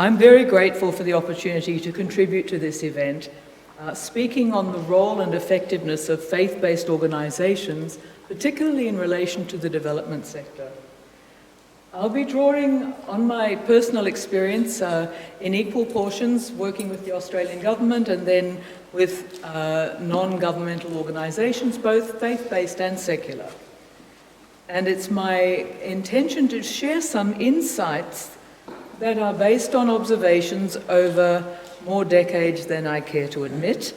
I'm very grateful for the opportunity to contribute to this event, speaking on the role and effectiveness of faith-based organizations, particularly in relation to the development sector. I'll be drawing on my personal experience in equal portions, working with the Australian government and then with non-governmental organizations, both faith-based and secular. And it's my intention to share some insights that are based on observations over more decades than I care to admit,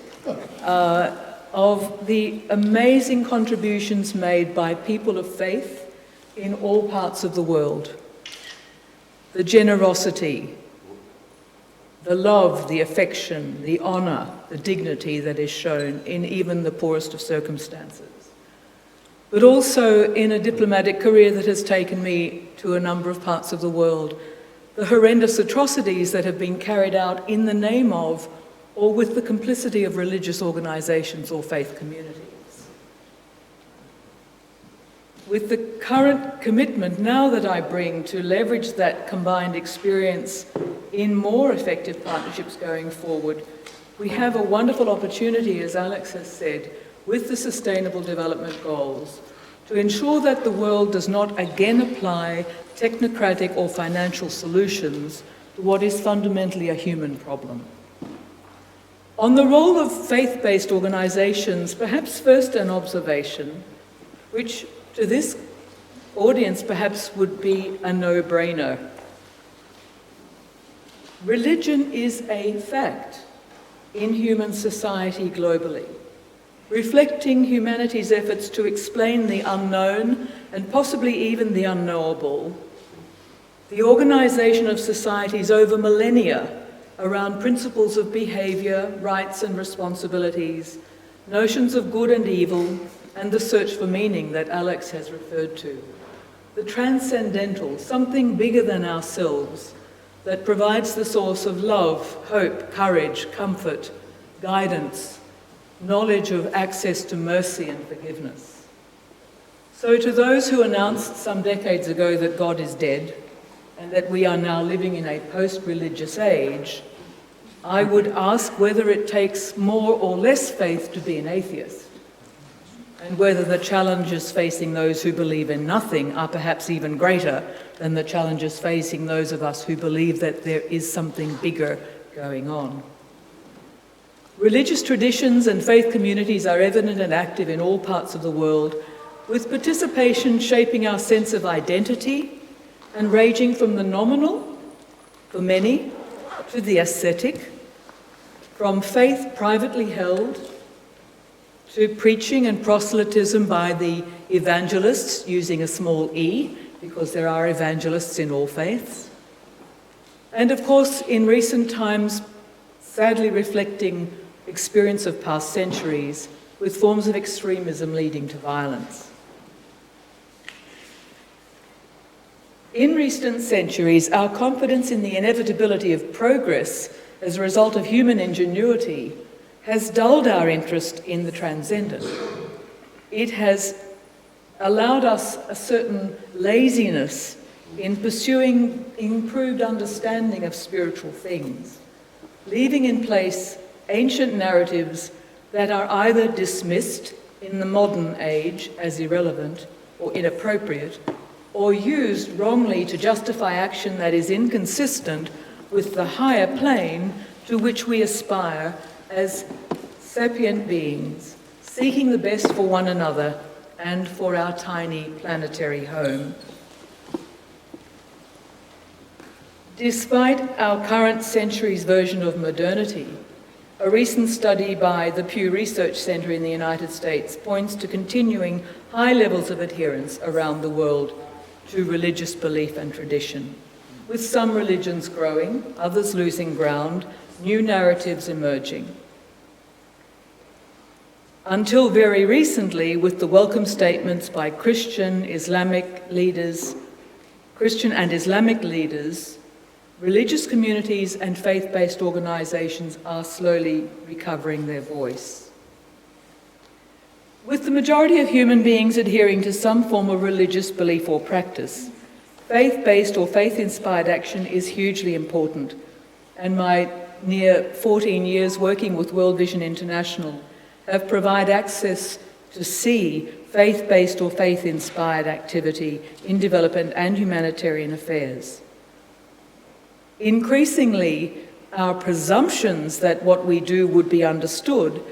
of the amazing contributions made by people of faith in all parts of the world. The generosity, the love, the affection, the honor, the dignity that is shown in even the poorest of circumstances. But also in a diplomatic career that has taken me to a number of parts of the world, the horrendous atrocities that have been carried out in the name of or with the complicity of religious organizations or faith communities. With the current commitment now that I bring to leverage that combined experience in more effective partnerships going forward, we have a wonderful opportunity, as Alex has said, with the Sustainable Development Goals, to ensure that the world does not again apply technocratic or financial solutions to what is fundamentally a human problem. On the role of faith-based organizations, perhaps first an observation, which to this audience perhaps would be a no-brainer. Religion is a fact in human society globally, reflecting humanity's efforts to explain the unknown and possibly even the unknowable, the organization of societies over millennia around principles of behavior, rights and responsibilities, notions of good and evil, and the search for meaning that Alex has referred to. The transcendental, something bigger than ourselves, that provides the source of love, hope, courage, comfort, guidance, knowledge of access to mercy and forgiveness. So to those who announced some decades ago that God is dead and that we are now living in a post-religious age, I would ask whether it takes more or less faith to be an atheist, and whether the challenges facing those who believe in nothing are perhaps even greater than the challenges facing those of us who believe that there is something bigger going on. Religious traditions and faith communities are evident and active in all parts of the world, with participation shaping our sense of identity and ranging from the nominal, for many, to the ascetic, from faith privately held to preaching and proselytism by the evangelists, using a small e, because there are evangelists in all faiths. And of course, in recent times, sadly reflecting experience of past centuries, with forms of extremism leading to violence. In recent centuries, our confidence in the inevitability of progress as a result of human ingenuity has dulled our interest in the transcendent. It has allowed us a certain laziness in pursuing improved understanding of spiritual things, leaving in place ancient narratives that are either dismissed in the modern age as irrelevant or inappropriate, or used wrongly to justify action that is inconsistent with the higher plane to which we aspire as sapient beings, seeking the best for one another and for our tiny planetary home. Despite our current century's version of modernity, a recent study by the Pew Research Center in the United States points to continuing high levels of adherence around the world to religious belief and tradition, with some religions growing, others losing ground, new narratives emerging. Until very recently, with the welcome statements by Christian and Islamic leaders, religious communities and faith-based organizations are slowly recovering their voice. With the majority of human beings adhering to some form of religious belief or practice, faith-based or faith-inspired action is hugely important, and my near 14 years working with World Vision International have provided access to see faith-based or faith-inspired activity in development and humanitarian affairs. Increasingly, our presumptions that what we do would be understood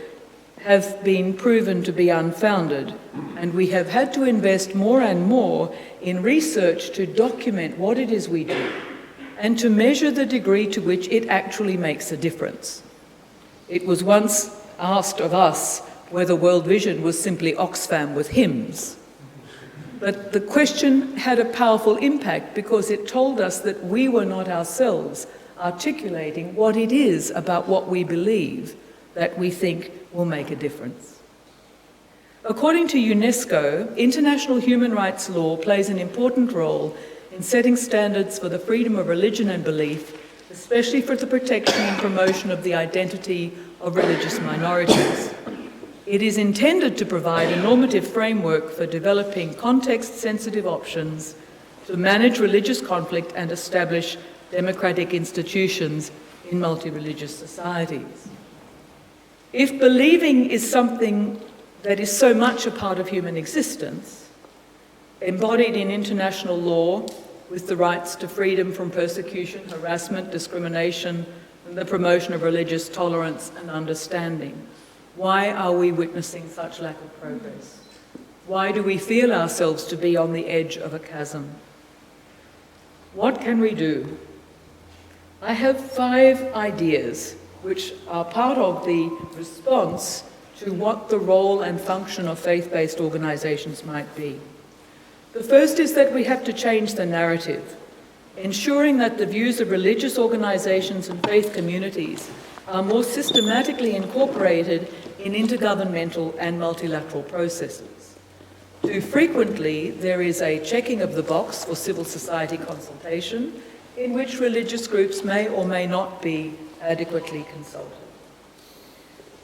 have been proven to be unfounded, and we have had to invest more and more in research to document what it is we do and to measure the degree to which it actually makes a difference. It was once asked of us whether World Vision was simply Oxfam with hymns. But the question had a powerful impact because it told us that we were not ourselves articulating what it is about what we believe that we think will make a difference. According to UNESCO, international human rights law plays an important role in setting standards for the freedom of religion and belief, especially for the protection and promotion of the identity of religious minorities. It is intended to provide a normative framework for developing context-sensitive options to manage religious conflict and establish democratic institutions in multi-religious societies. If believing is something that is so much a part of human existence, embodied in international law with the rights to freedom from persecution, harassment, discrimination, and the promotion of religious tolerance and understanding, why are we witnessing such lack of progress? Why do we feel ourselves to be on the edge of a chasm? What can we do? I have 5 ideas which are part of the response to what the role and function of faith-based organisations might be. The first is that we have to change the narrative, ensuring that the views of religious organisations and faith communities are more systematically incorporated in intergovernmental and multilateral processes. Too frequently, there is a checking of the box for civil society consultation in which religious groups may or may not be adequately consulted.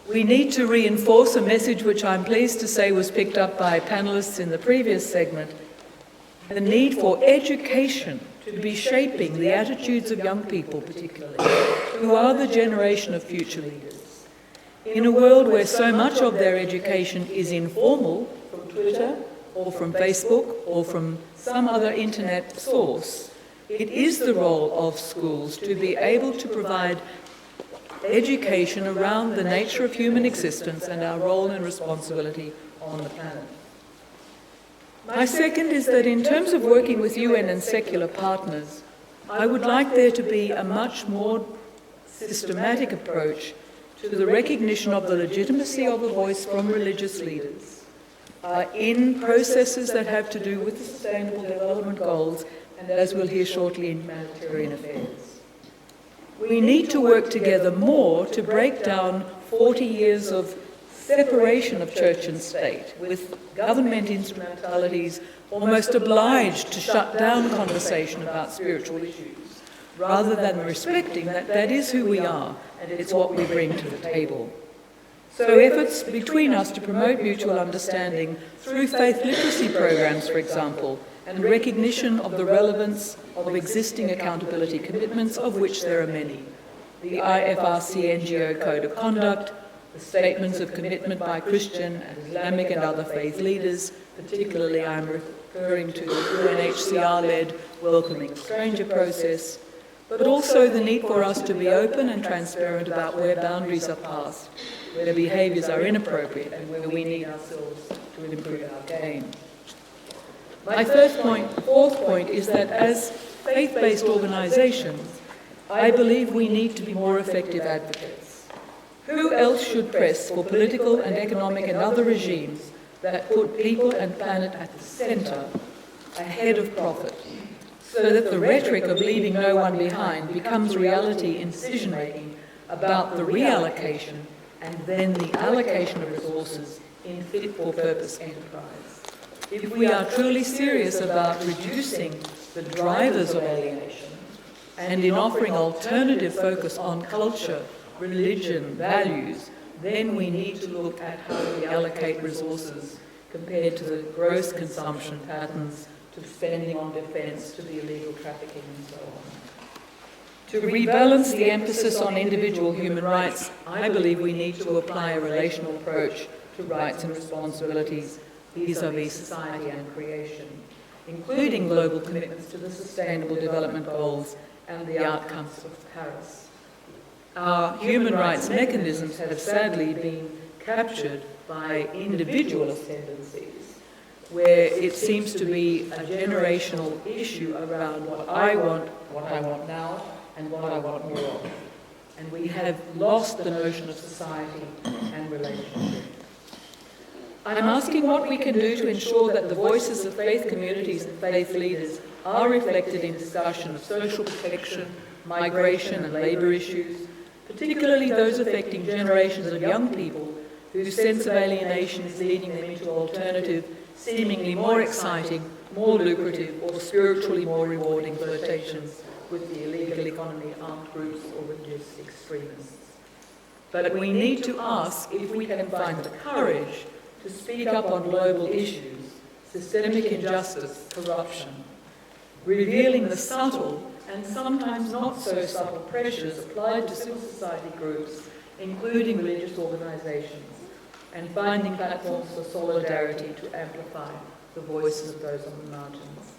We need to reinforce a message which I'm pleased to say was picked up by panellists in the previous segment, the need for education to be shaping the attitudes of young people particularly, who are the generation of future leaders. In a world where so much of their education is informal, from Twitter or from Facebook or from some other internet source, it is the role of schools to be able to provide education around the nature of human existence and our role and responsibility on the planet. My second is that in terms of working with UN and secular partners, I would like there to be a much more systematic approach to the recognition of the legitimacy of a voice from religious leaders in processes that have to do with the Sustainable Development Goals and, as we'll hear shortly, in humanitarian affairs. We need to work together more to break down 40 years of separation of church and state, with government instrumentalities almost obliged to shut down conversation about spiritual issues, rather than respecting that that is who we are and it's what we bring to the table. So efforts between us to promote mutual understanding through faith literacy programs, for example, and recognition of the relevance of existing accountability commitments, of which there are many. The IFRC NGO Code of Conduct, the statements of commitment by Christian and Islamic and other faith leaders, particularly I'm referring to the UNHCR-led Welcoming Stranger process, but also the need for us to be open and transparent about where boundaries are passed, where behaviours are inappropriate, and where we need ourselves to improve our game. My fourth point is that as faith-based organisations, I believe we need to be more effective advocates. Who else should press for political and economic and other regimes that put people and planet at the centre, ahead of profit, so that the rhetoric of leaving no one behind becomes reality in decision-making about the reallocation and then the allocation of resources in fit-for-purpose enterprise? If we are truly serious about reducing the drivers of alienation and in offering alternative focus on culture, religion, values, then we need to look at how we allocate resources compared to the gross consumption patterns, to spending on defence, to the illegal trafficking and so on. To rebalance the emphasis on individual human rights, I believe we need to apply a relational approach to rights and responsibilities vis-à-vis society and creation, including global commitments to the Sustainable Development Goals and the outcomes of Paris. Our human rights mechanisms have sadly been captured by individualist tendencies, where it seems to be a generational issue around what I want now, and what I want more of. And we have lost the notion of society and relationship. I'm asking what we can do to ensure that the voices of faith communities and faith leaders are reflected in discussion of social protection, migration and labour issues, particularly those affecting generations of young people whose sense of alienation is leading them into alternative, seemingly more exciting, more lucrative or spiritually more rewarding flirtations with the illegal economy, armed groups or religious extremists. But we need to ask if we can find the courage to speak up on global issues, systemic injustice, corruption, revealing the subtle and sometimes not so subtle pressures applied to civil society groups, including religious organisations, and finding platforms for solidarity to amplify the voices of those on the margins.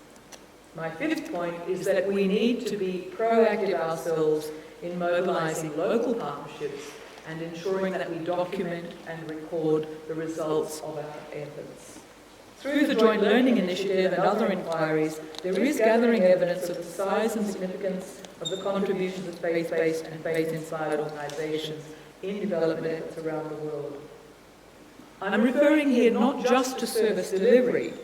My fifth point is that we need to be proactive ourselves in mobilising local partnerships and ensuring that we document and record the results of our efforts. Through the Joint Learning Initiative and other inquiries, there is gathering evidence of the size and significance of the contributions of faith-based and faith-inspired organisations in development efforts around the world. I'm referring here not just to service delivery,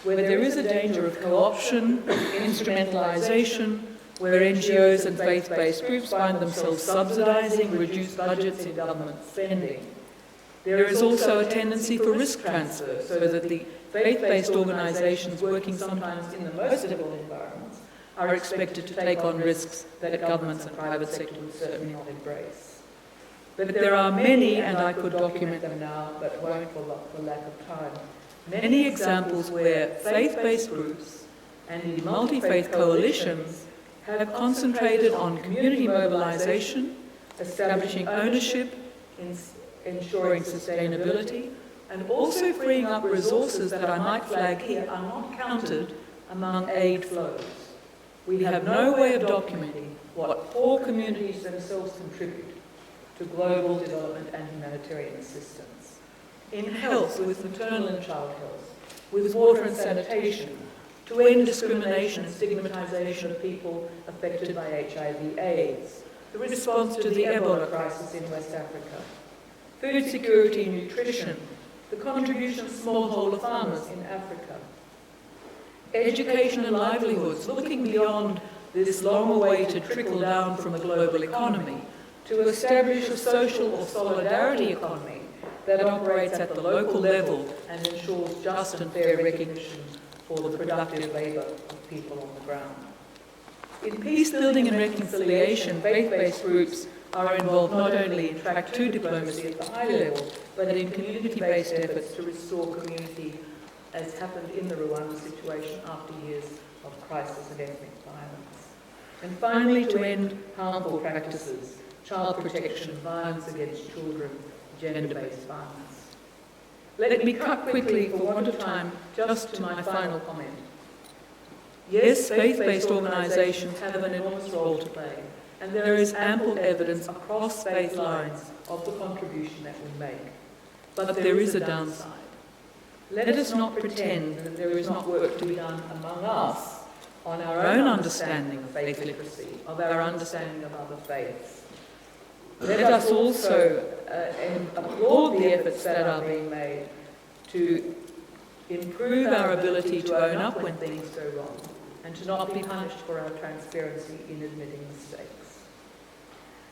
where there is a danger of co-option, instrumentalisation, where NGOs and faith-based groups find themselves subsidising reduced budgets in government spending. There is also a tendency for risk transfer, so that the faith-based organisations working sometimes in the most difficult environments are expected to take on risks that governments and private sector would certainly not embrace. But there are many, and I could document them now, but won't for lack of time, many examples where faith-based groups and multi-faith coalitions have concentrated on community mobilisation, establishing ownership, ensuring sustainability, and also freeing up resources that I might flag here are not counted among aid flows. We have no way of documenting what poor communities themselves contribute to global development and humanitarian assistance. In health, with maternal and child health, with water and sanitation, to end discrimination and stigmatisation of people affected by HIV/AIDS, the response to the Ebola crisis in West Africa, food security and nutrition, the contribution of smallholder farmers in Africa, education and livelihoods, looking beyond this long-awaited trickle down from the global economy to establish a social or solidarity economy that operates at the local level and ensures just and fair recognition for the productive labour of people on the ground. In peacebuilding and reconciliation, faith-based groups are involved not only in Track 2 diplomacy at the high level, but in community-based efforts to restore community, as happened in the Rwanda situation after years of crisis and ethnic violence. And finally, to end harmful practices, child protection, violence against children, gender-based violence. Let me cut quickly, for want of time, just to my final comment. Yes, faith-based organisations have an enormous role to play, and there is ample evidence across faith lines of the contribution that we make. But there is a downside. Let us not pretend that there is not work to be done among us on our own understanding of faith literacy, of our understanding of other faiths. Let us also applaud the efforts that are being made to improve our ability to own up when things go wrong and to not be punished for our transparency in admitting mistakes.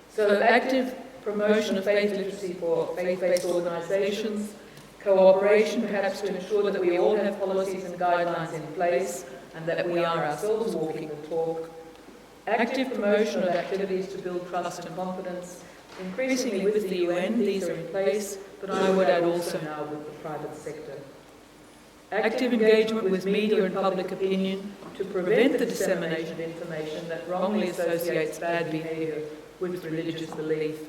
So active promotion of faith literacy for faith-based organisations, cooperation perhaps to ensure that we all have policies and guidelines in place and that we are ourselves walking the talk, active promotion of activities to build trust and confidence. Increasingly with the UN, these are in place, but I would add also now with the private sector. active engagement with media and public opinion to prevent the dissemination of information that wrongly associates bad behaviour with religious belief,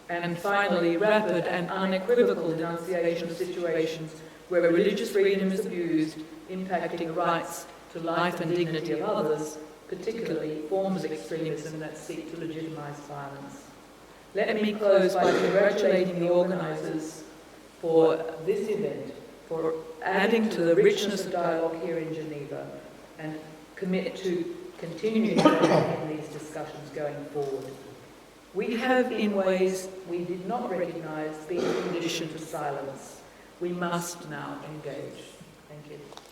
and finally, rapid and unequivocal denunciation of situations where religious freedom is abused, impacting rights to life and dignity of others, particularly forms of extremism that seek to legitimise violence. Let me close by congratulating the organisers for this event, for adding to the richness of dialogue here in Geneva, and commit to continuing in these discussions going forward. We have, in ways we did not recognise, been conditioned to silence. We must now engage. Thank you.